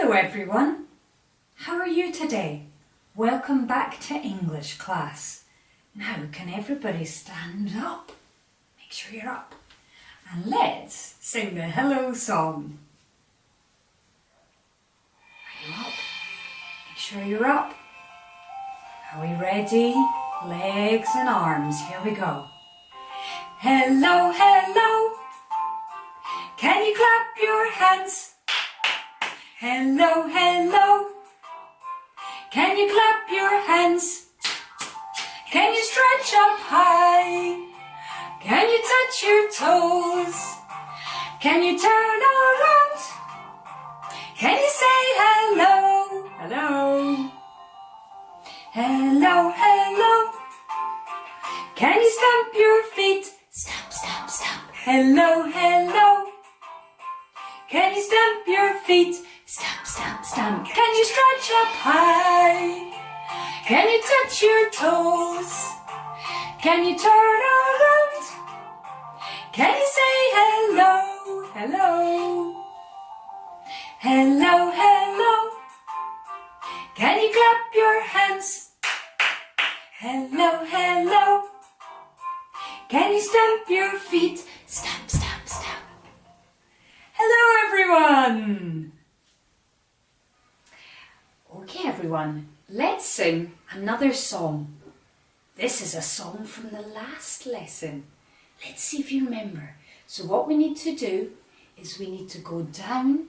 Hello everyone, how are you today? Welcome back to English class. Now can everybody stand up? Make sure you're up. And let's sing the hello song. Are you up? Make sure you're up. Are we ready? Legs and arms, here we go. Hello, hello. Can you clap your hands? Hello, hello. Can you clap your hands? Can you stretch up high? Can you touch your toes? Can you turn around? Can you say hello? Hello. Hello, hello. Can you stamp your feet? Stamp, stamp, stamp. Hello, hello. Can you stamp your feet? Stamp, stamp, stamp. Can you stretch up high? Can you touch your toes? Can you turn around? Can you say hello? Hello. Hello, hello. Can you clap your hands? Hello, hello. Can you stamp your feet? Stamp, stamp, stamp. Hello everyone! Okay everyone, let's sing another song. This is a song from the last lesson. Let's see if you remember. So what we need to do is we need to go down.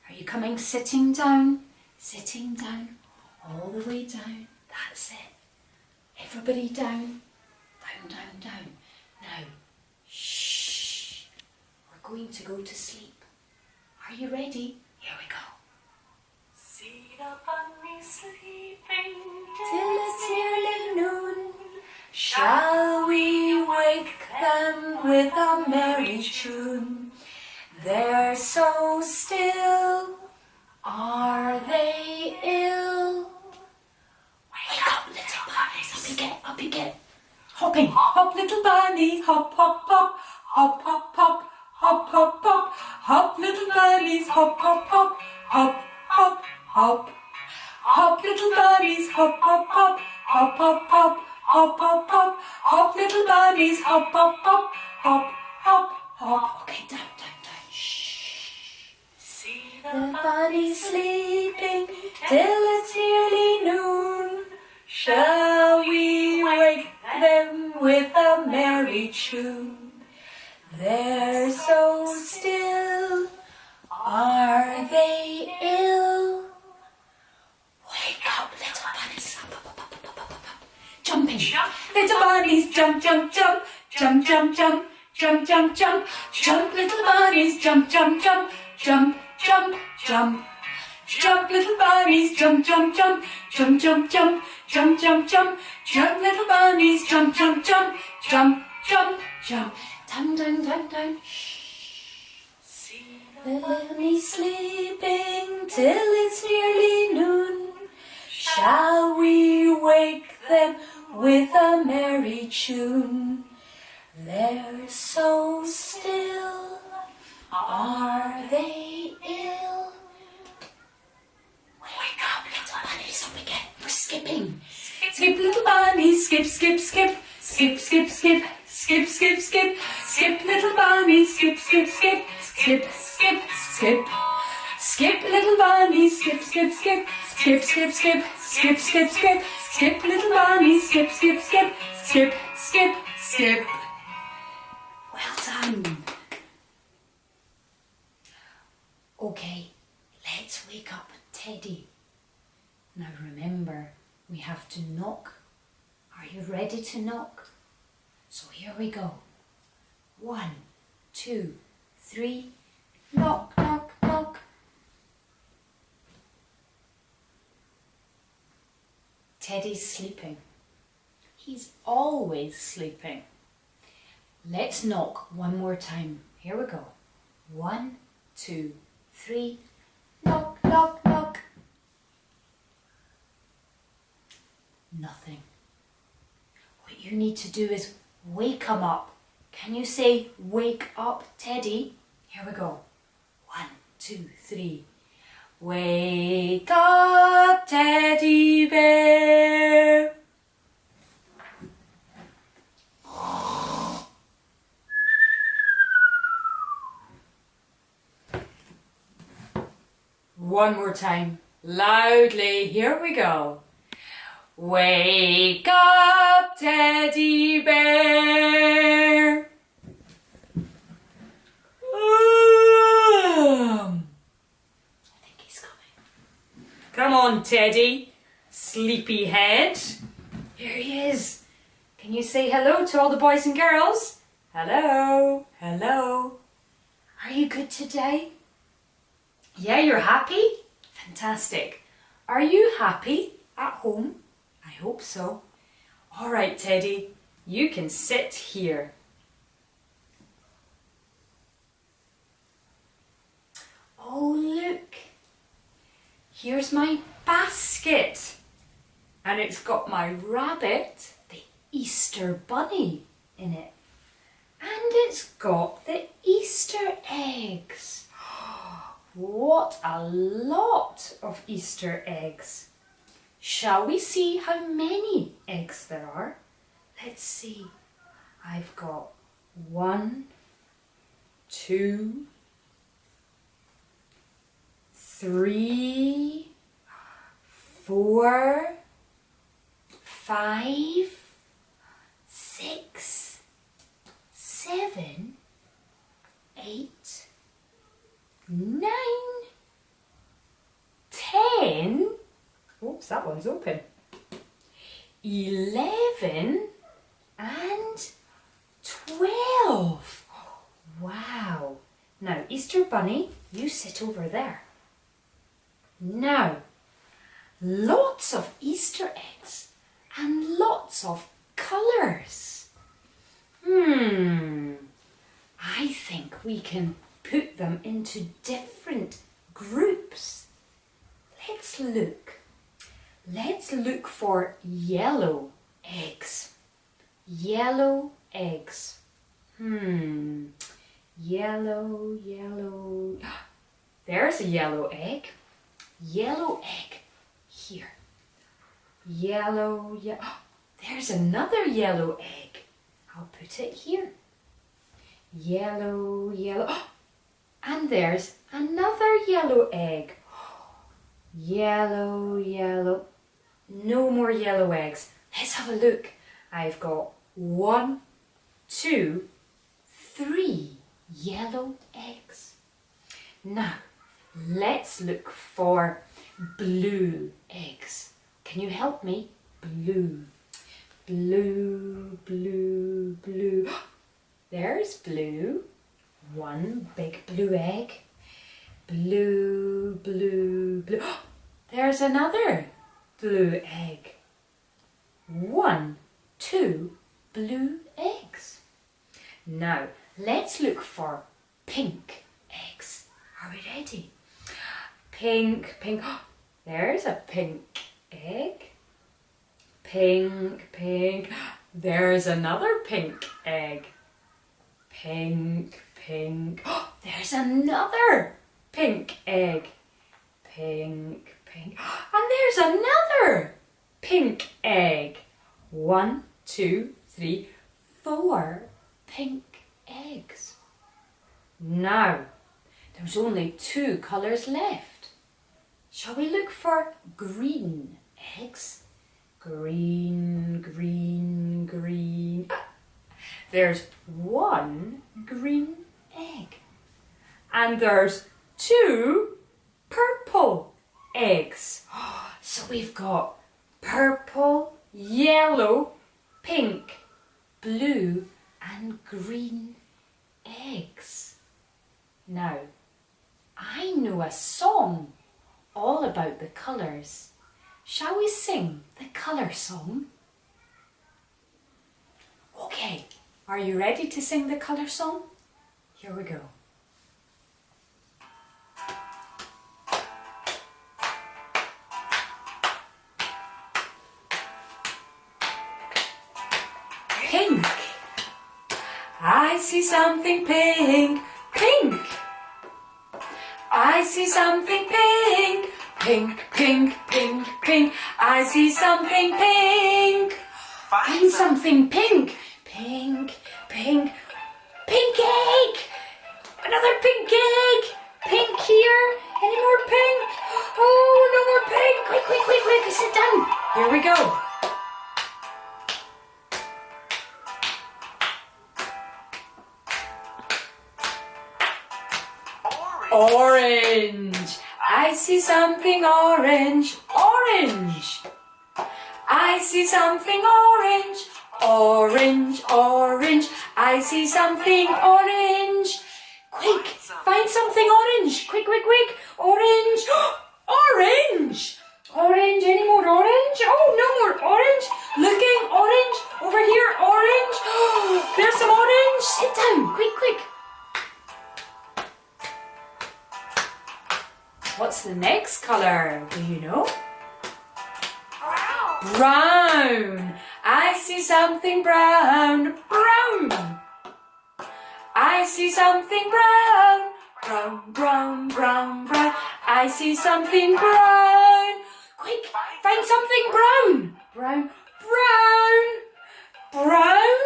Are you coming sitting down? Sitting down, all the way down. That's it. Everybody down, down, down, down. Now, shh. We're going to go to sleep. Are you ready? Here we go. See the bunnies sleeping Till it's nearly noon, shall we wake them with a merry tune? They're so still, are they ill? Wake up, little bunnies, up you get, up you get. Hopping, hop little bunnies, hop, hop, hop, hop, hop, hop, hop, hop, hop, hop little bunnies, hop, hop, hop, hop, hop, hop. Hop little bunnies, hop, hop, hop, hop, hop, hop, hop, hop, hop, hop little bunnies, hop, hop, hop, hop, hop, hop. Okay, down, down, down. Shh. See The bunnies sleeping till it's nearly noon. Shall we wake them with a merry tune? They're so still, are they ill? Wake up, little bunnies, up, up, up, up, up, up, up, up. Jumping, little bunnies, jump, jump, jump, jump, jump, jump, jump, jump, jump, jump, little bunnies, jump, jump, jump, jump, jump, jump, jump, little bunnies, jump, jump, jump, jump, jump, jump, jump, jump, jump, jump, little bunnies, jump, jump, jump, jump, jump, jump, down, down, down, down. The bunnies sleeping till it's nearly noon. Shall we wake them with a merry tune? They're so still, are they ill? Wake up, little bunnies, up again. We're skipping. Skip, little bunnies, skip, skip, skip, skip, skip, skip, skip, skip, skip, skip, little bunnies, skip, skip, skip, skip, skip, skip. Skip, little bunnies, skip, skip, skip, skip, skip, skip, skip, skip, skip, skip, little bunnies, skip, skip, skip, skip, skip, skip. Well done. Okay, let's wake up Teddy. Now remember, we have to knock. Are you ready to knock? So here we go. 1, 2, 3, knock, knock, knock. Teddy's sleeping. He's always sleeping. Let's knock one more time. Here we go. 1, 2, 3, knock, knock, knock. Nothing. What you need to do is wake him up. Can you say wake up, Teddy? Here we go. 1, 2, 3. Wake up, teddy bear. One more time, loudly, here we go. Wake up, teddy bear. I think he's coming. Come on, Teddy, sleepyhead. Here he is. Can you say hello to all the boys and girls? Hello, hello. Are you good today? Yeah, you're happy? Fantastic. Are you happy at home? I hope so. All right, Teddy, you can sit here. Oh, look. Here's my basket. And it's got my rabbit, the Easter bunny, in it. And it's got the Easter eggs. What a lot of Easter eggs. Shall we see how many eggs there are? Let's see. I've got 1, 2, 3, 4, 5, 6, 7, 8, 9, 10. Oops, that one's open. 11 and 12. Wow. Now, Easter Bunny, you sit over there. Now, lots of Easter eggs and lots of colours. I think we can put them into different groups. Let's look. Let's look for yellow eggs. Yellow eggs. Yellow, yellow. There's a yellow egg. Yellow egg. Here. Yellow, there's another yellow egg. I'll put it here. Yellow, yellow. And there's another yellow egg. Yellow, yellow. No more yellow eggs. Let's have a look. I've got 1, 2, 3 yellow eggs. Now, let's look for blue eggs. Can you help me? Blue. Blue, blue, blue. There's blue. One big blue egg. Blue, blue, blue. There's another blue egg. 1, 2 blue eggs. Now, let's look for pink eggs. Are we ready? Pink, pink. There's a pink egg. Pink, pink. There's another pink egg. Pink, pink. There's another pink egg. Pink, pink. And there's another pink egg. 1, 2, 3, 4 pink eggs. Now, there's only 2 colours left. Shall we look for green eggs? Green, green, green. There's 1 green egg. And there's 2 purple eggs. So we've got purple, yellow, pink, blue and green eggs. Now, I know a song all about the colours. Shall we sing the colour song? Okay, are you ready to sing the colour song? Here we go. Pink. I see something pink, pink. I see something pink. Pink, pink, pink, pink. I see something pink. Find something pink. Pink, pink. Pink egg. Another pink egg. Pink here. Any more pink? Oh, no more pink. Quick, quick, quick, quick. Sit down. Here we go. Orange. I see something orange. Orange. I see something orange. Orange, orange. I see something orange. Quick, find something orange. Quick, quick, quick. Orange. Orange. Orange. Any more orange? Oh, no more orange. Looking, orange. Over here, orange. There's some orange. Sit down. Quick, quick. What's the next colour? Do you know? Brown. Brown. I see something brown. Brown. I see something brown. Brown, brown, brown, brown. I see something brown. Quick, find something brown. Brown, brown, brown,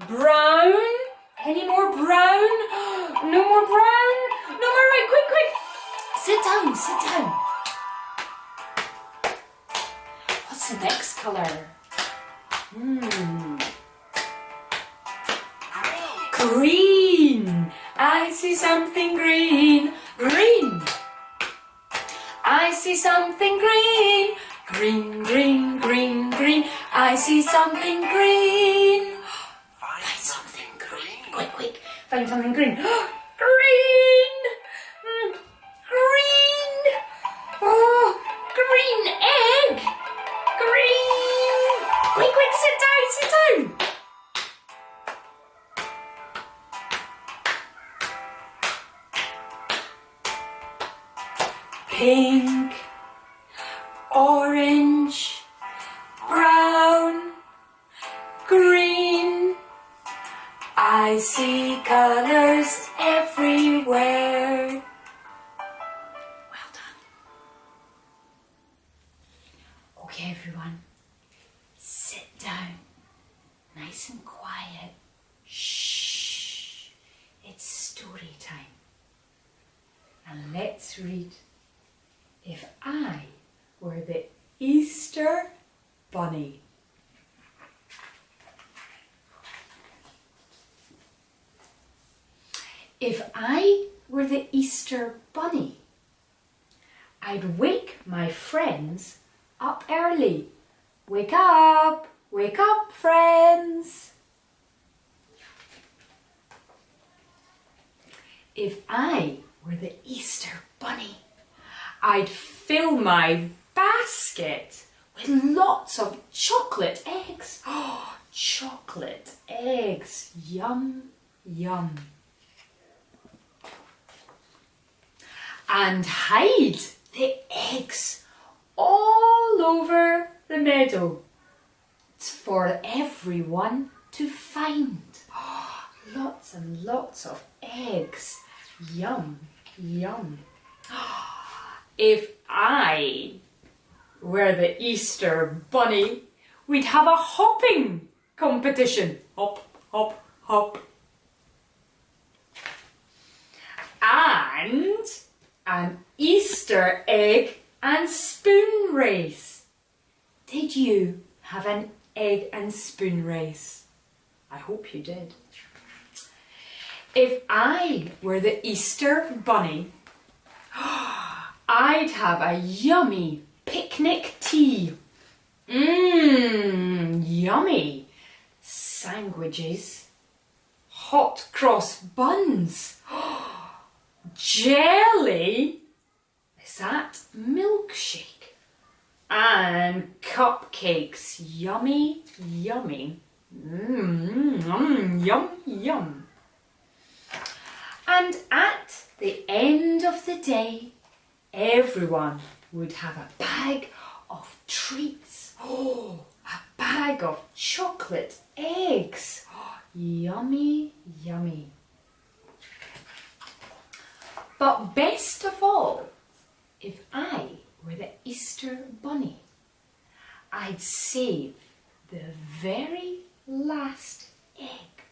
brown. Any more brown? No more brown. No more right. Quick, quick. Sit down, sit down. What's the next colour? Green. I see something green. Green. I see something green. Green, green, green, green. I see something green. Find something green. Quick, quick. Find something green. Green. Green. Oh, green egg. Green. Quick, quick. Sit down, sit down. Pink, orange, brown, green. I see colours everywhere. Well done. Okay, everyone, sit down, nice and quiet. Shh, it's story time. And let's read. If I were the Easter Bunny. If I were the Easter Bunny, I'd wake my friends up early. Wake up, friends. If I were the Easter Bunny, I'd fill my basket with lots of chocolate eggs. Oh, chocolate eggs. Yum, yum. And hide the eggs all over the meadow. It's for everyone to find. Oh, lots and lots of eggs. Yum, yum. If I were the Easter Bunny, we'd have a hopping competition. Hop, hop, hop. And an Easter egg and spoon race. Did you have an egg and spoon race? I hope you did. If I were the Easter Bunny, I'd have a yummy picnic tea. Yummy. Sandwiches. Hot cross buns. Jelly. Is that milkshake? And cupcakes. Yummy, yummy. Yum, yum. And at the end of the day, everyone would have a bag of treats. Oh, a bag of chocolate eggs. Oh, yummy, yummy. But best of all, if I were the Easter Bunny, I'd save the very last egg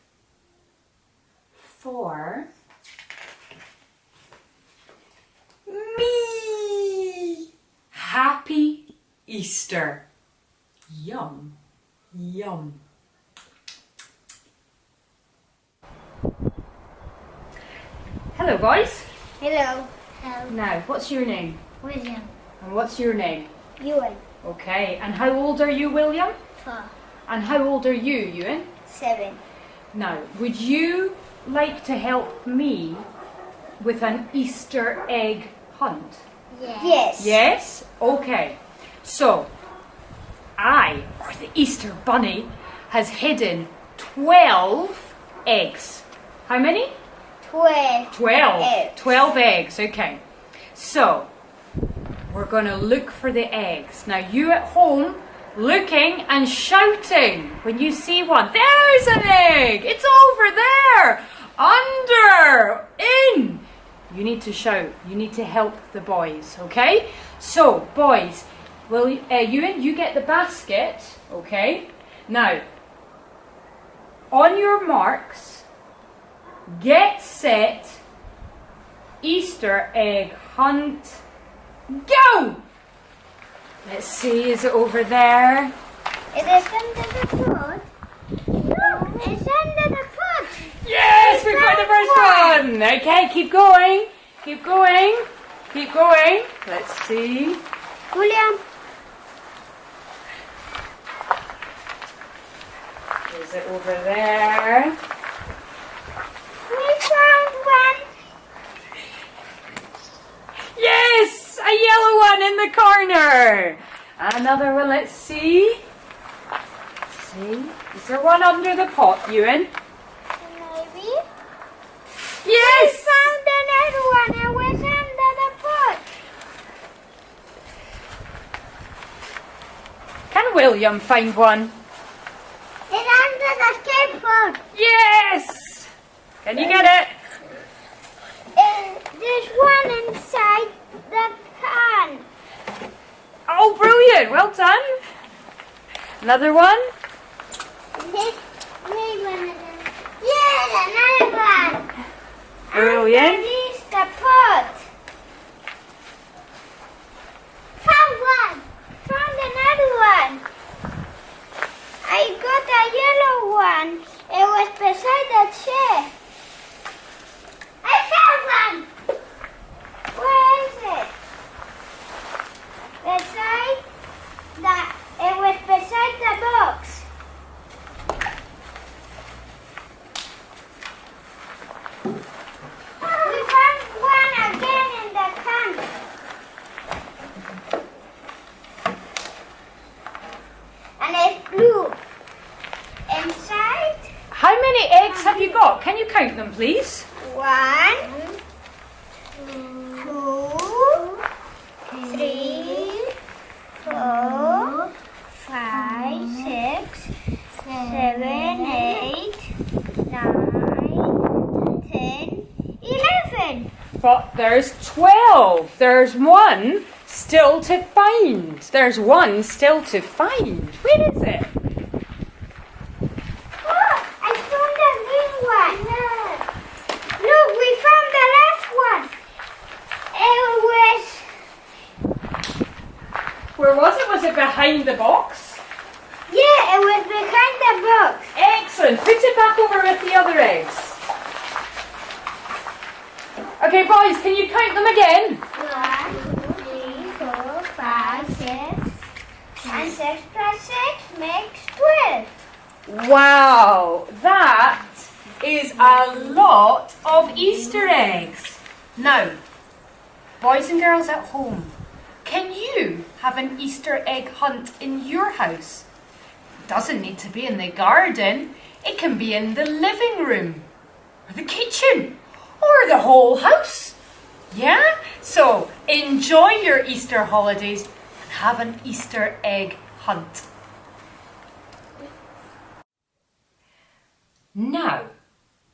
for me. Happy Easter. Yum, yum. Hello, boys. Hello. Hello. Now, what's your name? William. And what's your name? Ewan. Okay, and how old are you, William? 4. And how old are you, Ewan? 7. Now, would you like to help me with an Easter egg hunt? Yes. Yes? Okay. So, I, or the Easter Bunny, has hidden 12 eggs. How many? 12. 12. Eggs. 12 eggs, okay. So, we're going to look for the eggs. Now, you at home, looking and shouting when you see one. There's an egg! It's over there! Under! In! You need to shout. You need to help the boys, okay? So, boys, Ewan, you get the basket, okay? Now, on your marks, get set, Easter egg hunt, go! Let's see, is it over there? It is under the foot. Look, it's under the foot. Yes, we found the first one! Okay, keep going, keep going, keep going. Let's see. William. Is it over there? We found one. Yes, a yellow one in the corner. Another one, let's see. See, is there one under the pot, Ewan? Maybe. Yes! Found another one. It was under the pot. Can William find one? It's under the skateboard. Yes! Can you get it? There's one inside the can. Oh, brilliant! Well done. Another one? Yes, another one. Brilliant. Release the pot. Found one. Found another one. I got a yellow one. It was beside the chair. I found one. Where is it? Beside the. It was beside the box. We found one again in the can. And it's blue. Inside, How many eggs have you got? Can you count them, please? 1, 2, 3, 4, 5, 6, 7, 8, 9, 10, 11. But there's 12. There's one still to find. There's one still to find. Where is it? Oh, I found a green one. Look, we found the last one. It was, Where was it? Was it behind the box? yeah, it was behind the box. Excellent. Put it back over with the other eggs. Okay, boys, can you count them again? 1, 2, 3, 4, 5, 6. And 6 plus 6 makes 12. Wow, that is a lot of Easter eggs. Now, boys and girls at home, can you have an Easter egg hunt in your house? It doesn't need to be in the garden. It can be in the living room, or the kitchen, or the whole house. Yeah? So, enjoy your Easter holidays and have an Easter egg hunt. Now,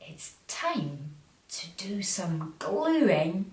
it's time to do some gluing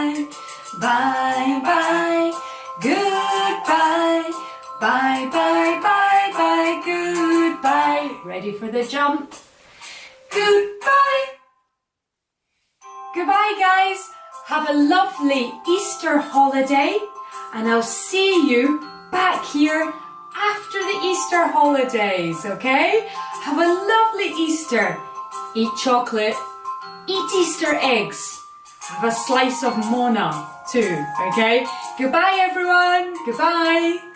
Bye bye. Goodbye. Bye bye bye bye. Goodbye. Ready for the jump? Goodbye. Goodbye, guys. Have a lovely Easter holiday, and I'll see you back here after the Easter holidays, okay? Have a lovely Easter. Eat chocolate, eat Easter eggs, have a slice of Mona too, okay? Goodbye, everyone. Goodbye.